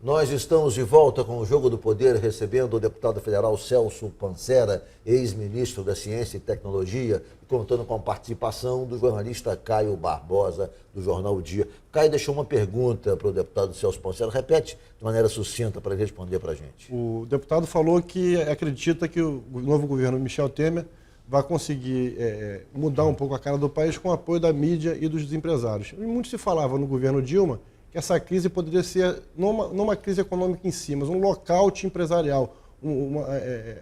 Nós estamos de volta com o Jogo do Poder, recebendo o deputado federal Celso Pancera, ex-ministro da Ciência e Tecnologia, contando com a participação do jornalista Caio Barbosa, do jornal O Dia. Caio deixou uma pergunta para o deputado Celso Pancera. Repete de maneira sucinta para ele responder para a gente. O deputado falou que acredita que o novo governo Michel Temer vai conseguir mudar um pouco a cara do país com o apoio da mídia e dos empresários. E muito se falava no governo Dilma que essa crise poderia ser, não uma crise econômica em si, mas um lockout empresarial,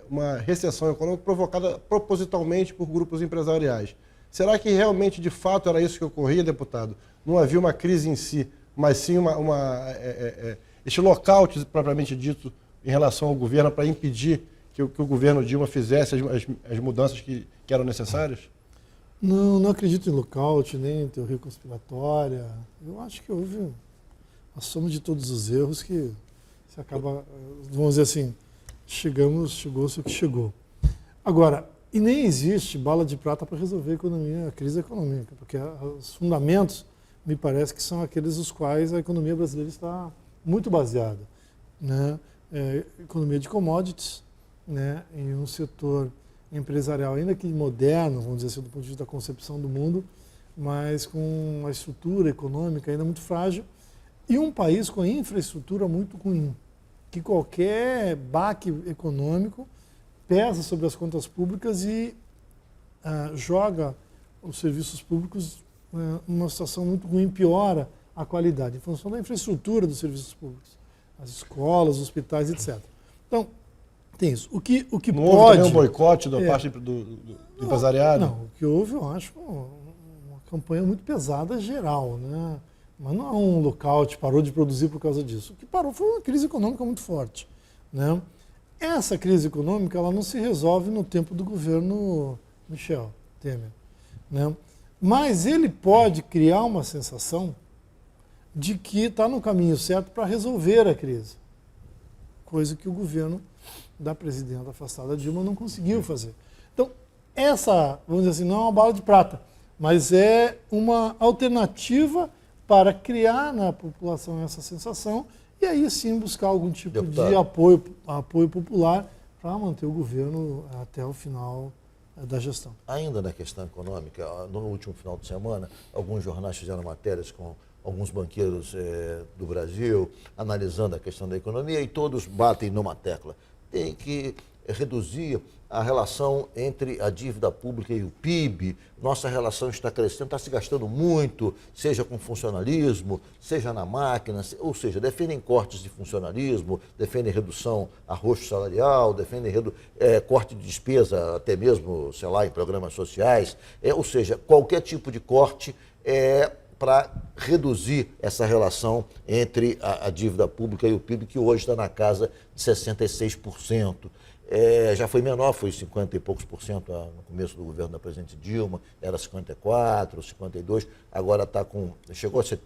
uma recessão econômica provocada propositalmente por grupos empresariais. Será que realmente, de fato, era isso que ocorria, deputado? Não havia uma crise em si, mas sim este lockout, propriamente dito, em relação ao governo, para impedir que o governo Dilma fizesse as mudanças que eram necessárias? Não acredito em lockout, nem em teoria conspiratória. Eu acho que houve a soma de todos os erros que se acaba, vamos dizer assim, chegou-se o que chegou. Agora, e nem existe bala de prata para resolver a crise econômica, porque os fundamentos, me parece que são aqueles os quais a economia brasileira está muito baseada, né? Economia de commodities, né? Em um setor empresarial ainda que moderno, vamos dizer assim, do ponto de vista da concepção do mundo, mas com uma estrutura econômica ainda muito frágil, e um país com a infraestrutura muito ruim, que qualquer baque econômico pesa sobre as contas públicas e joga os serviços públicos numa situação muito ruim, piora a qualidade, em função da infraestrutura dos serviços públicos, as escolas, os hospitais, etc. Então, tem isso. O que não pode... houve também um boicote da parte do empresariado? Não, o que houve, eu acho, uma campanha muito pesada geral, né? Mas não é um lockout, parou de produzir por causa disso. O que parou foi uma crise econômica muito forte, né? Essa crise econômica ela não se resolve no tempo do governo Michel Temer, né? Mas ele pode criar uma sensação de que está no caminho certo para resolver a crise, coisa que o governo da presidenta afastada Dilma não conseguiu fazer. Então, essa, vamos dizer assim, não é uma bala de prata, mas é uma alternativa para criar na população essa sensação e aí sim buscar algum tipo de apoio popular para manter o governo até o final da gestão. Ainda na questão econômica, no último final de semana, alguns jornais fizeram matérias com alguns banqueiros do Brasil, analisando a questão da economia, e todos batem numa tecla. Tem que reduzir a relação entre a dívida pública e o PIB. Nossa relação está crescendo, está se gastando muito, seja com funcionalismo, seja na máquina, ou seja, defendem cortes de funcionalismo, defendem redução arroxo salarial, defendem corte de despesa, até mesmo, sei lá, em programas sociais, ou seja, qualquer tipo de corte para reduzir essa relação entre a dívida pública e o PIB, que hoje está na casa de 66%. Já foi menor, foi 50 e poucos por cento no começo do governo da presidente Dilma, era 54, 52, agora chegou a ser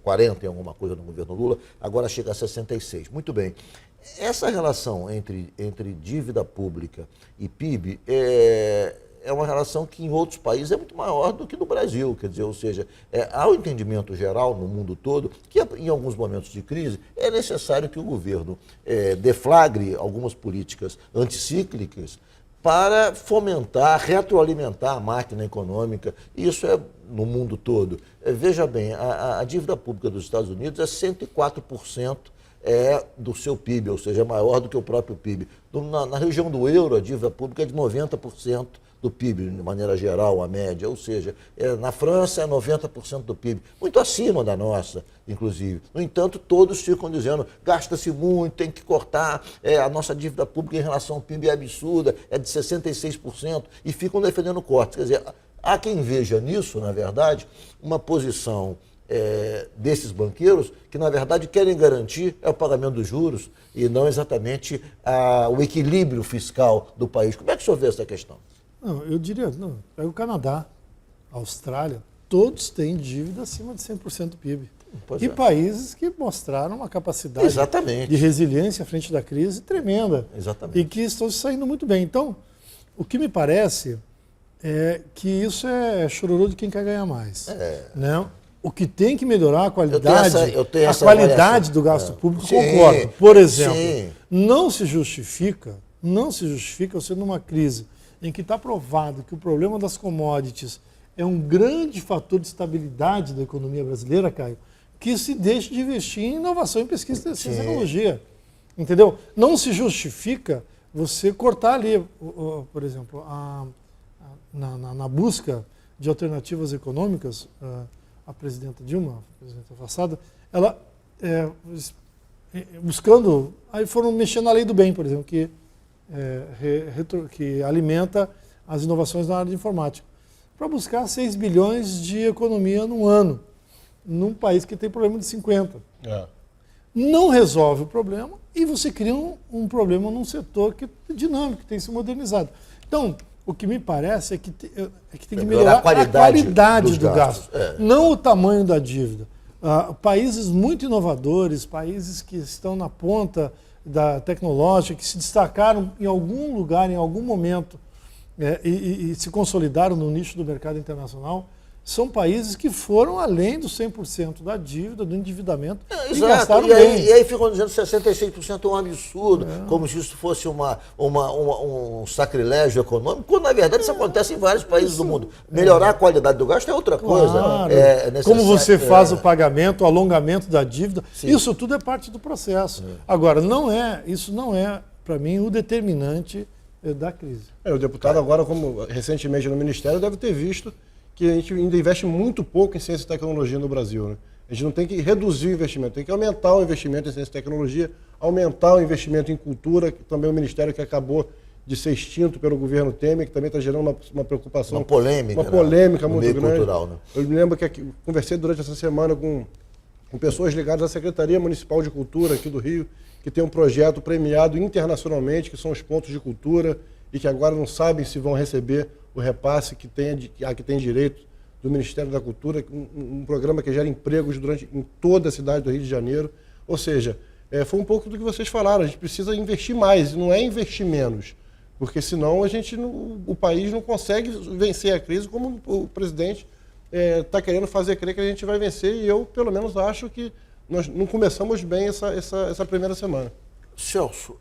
40 em alguma coisa no governo Lula, agora chega a 66. Muito bem. Essa relação entre dívida pública e PIB é uma relação que em outros países é muito maior do que no Brasil, quer dizer, ou seja, há um entendimento geral no mundo todo que em alguns momentos de crise é necessário que o governo deflagre algumas políticas anticíclicas para fomentar, retroalimentar a máquina econômica. Isso é no mundo todo. Veja bem, a dívida pública dos Estados Unidos é 104% do seu PIB, ou seja, é maior do que o próprio PIB. Na região do euro, a dívida pública é de 90% do PIB, de maneira geral, a média, ou seja, na França é 90% do PIB, muito acima da nossa, inclusive. No entanto, todos ficam dizendo, gasta-se muito, tem que cortar, a nossa dívida pública em relação ao PIB é absurda, é de 66%, e ficam defendendo cortes. Quer dizer, há quem veja nisso, na verdade, uma posição desses banqueiros que, na verdade, querem garantir o pagamento dos juros e não exatamente o equilíbrio fiscal do país. Como é que o senhor vê essa questão? Não, eu diria, pega o Canadá, a Austrália, todos têm dívida acima de 100% do PIB. E países que mostraram uma capacidade de resiliência frente da crise tremenda. Exatamente. E que estão se saindo muito bem. Então, o que me parece é que isso é chororô de quem quer ganhar mais. Né? o que tem que melhorar a qualidade, eu tenho essa qualidade avaliação. do gasto público, Sim, concordo. Por exemplo, sim. não se justifica você numa crise em que está provado que o problema das commodities é um grande fator de estabilidade da economia brasileira, Caio, que se deixe de investir em inovação, em pesquisa e ciência e tecnologia. Entendeu? Não se justifica você cortar ali, por exemplo, na busca de alternativas econômicas, a presidenta Dilma, a presidenta passada, ela buscando, aí foram mexendo na lei do bem, por exemplo, que alimenta as inovações na área de informática, para buscar 6 bilhões de economia no ano, num país que tem problema de 50. Não resolve o problema e você cria um problema num setor que é dinâmico, que tem se modernizado. Então, o que me parece é que tem que melhorar a qualidade do gasto, não o tamanho da dívida. Países muito inovadores, países que estão na ponta da tecnológica, que se destacaram em algum lugar, em algum momento, e se consolidaram no nicho do mercado internacional, são países que foram além dos 100% da dívida, do endividamento, e gastaram bem. E aí ficam dizendo que 66% é um absurdo, como se isso fosse um sacrilégio econômico, quando na verdade isso acontece em vários países do mundo. Melhorar a qualidade do gasto é outra coisa. Claro. Como você faz o pagamento, o alongamento da dívida, isso tudo é parte do processo. Agora, isso não é, para mim, o determinante da crise. O deputado agora, como recentemente no Ministério, deve ter visto que a gente ainda investe muito pouco em ciência e tecnologia no Brasil, né? A gente não tem que reduzir o investimento, tem que aumentar o investimento em ciência e tecnologia, aumentar o investimento em cultura, que também é um ministério que acabou de ser extinto pelo governo Temer, que também está gerando uma preocupação. Uma polêmica muito grande. Cultural, né? Eu me lembro que conversei durante essa semana com pessoas ligadas à Secretaria Municipal de Cultura aqui do Rio, que tem um projeto premiado internacionalmente, que são os pontos de cultura, e que agora não sabem se vão receber o repasse que tem direito do Ministério da Cultura, um programa que gera empregos em toda a cidade do Rio de Janeiro. Ou seja, foi um pouco do que vocês falaram, a gente precisa investir mais, não é investir menos, porque senão o país não consegue vencer a crise como o presidente está querendo fazer crer que a gente vai vencer, e eu, pelo menos, acho que nós não começamos bem essa primeira semana. Celso,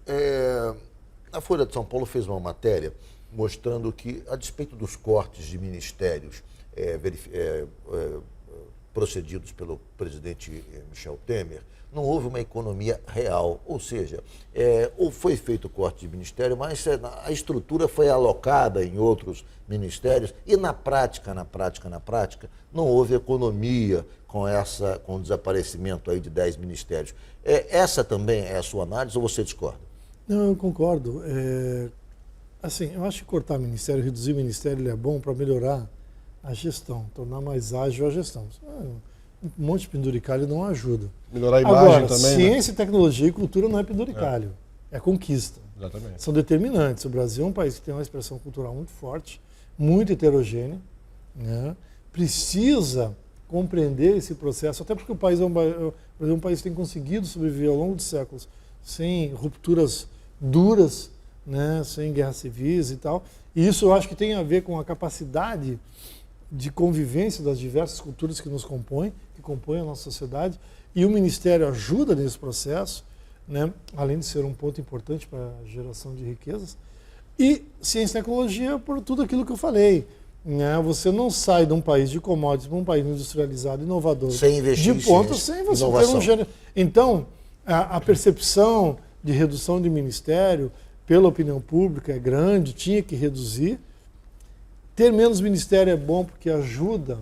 a Folha de São Paulo fez uma matéria mostrando que, a despeito dos cortes de ministérios procedidos pelo presidente Michel Temer, não houve uma economia real, ou seja, ou foi feito o corte de ministério, mas a estrutura foi alocada em outros ministérios e na prática, não houve economia com o desaparecimento aí de 10 ministérios. Essa também é a sua análise ou você discorda? Não, eu concordo. Assim, eu acho que cortar ministério, reduzir ministério, é bom para melhorar a gestão, tornar mais ágil a gestão. Um monte de penduricalho não ajuda. Melhorar a imagem agora, também, ciência, tecnologia e cultura não é penduricalho, é conquista. Exatamente. São determinantes. O Brasil é um país que tem uma expressão cultural muito forte, muito heterogênea, né? Precisa compreender esse processo, até porque o país é um país que tem conseguido sobreviver ao longo dos séculos sem rupturas duras, né, sem guerras civis e tal. E isso eu acho que tem a ver com a capacidade de convivência das diversas culturas que nos compõem, que compõem a nossa sociedade, e o Ministério ajuda nesse processo, né, além de ser um ponto importante para a geração de riquezas. E ciência e tecnologia por tudo aquilo que eu falei. Né? Você não sai de um país de commodities para um país industrializado, inovador, sem investir de ponta, sem você ter Então, a percepção de redução de ministério pela opinião pública é grande, tinha que reduzir. Ter menos ministério é bom porque ajuda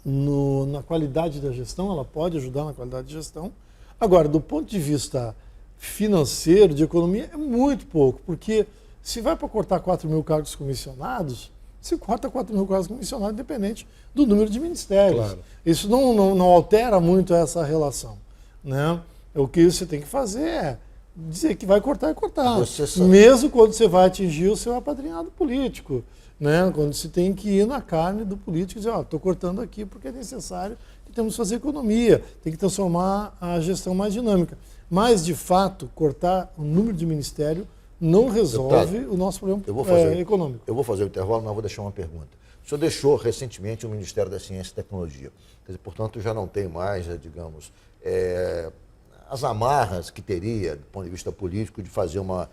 na qualidade da gestão, ela pode ajudar na qualidade de gestão. Agora, do ponto de vista financeiro, de economia, é muito pouco, porque se vai para cortar 4 mil cargos comissionados, se corta 4 mil cargos comissionados, independente do número de ministérios. Claro. Isso não altera muito essa relação. Né? O que você tem que fazer é dizer que vai cortar, mesmo quando você vai atingir o seu apadrinhado político. Né? Quando você tem que ir na carne do político e dizer, estou cortando aqui porque é necessário, que temos que fazer economia, tem que transformar a gestão mais dinâmica. Mas, de fato, cortar o número de ministério não resolve o nosso problema econômico. Eu vou fazer o intervalo, mas vou deixar uma pergunta. O senhor deixou recentemente o Ministério da Ciência e Tecnologia. Quer dizer, portanto, já não tem mais, digamos, as amarras que teria, do ponto de vista político, de fazer uma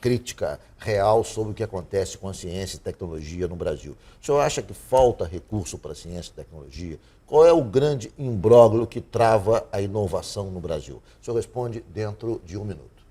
crítica real sobre o que acontece com a ciência e tecnologia no Brasil. O senhor acha que falta recurso para a ciência e tecnologia? Qual é o grande imbróglio que trava a inovação no Brasil? O senhor responde dentro de 1 minuto.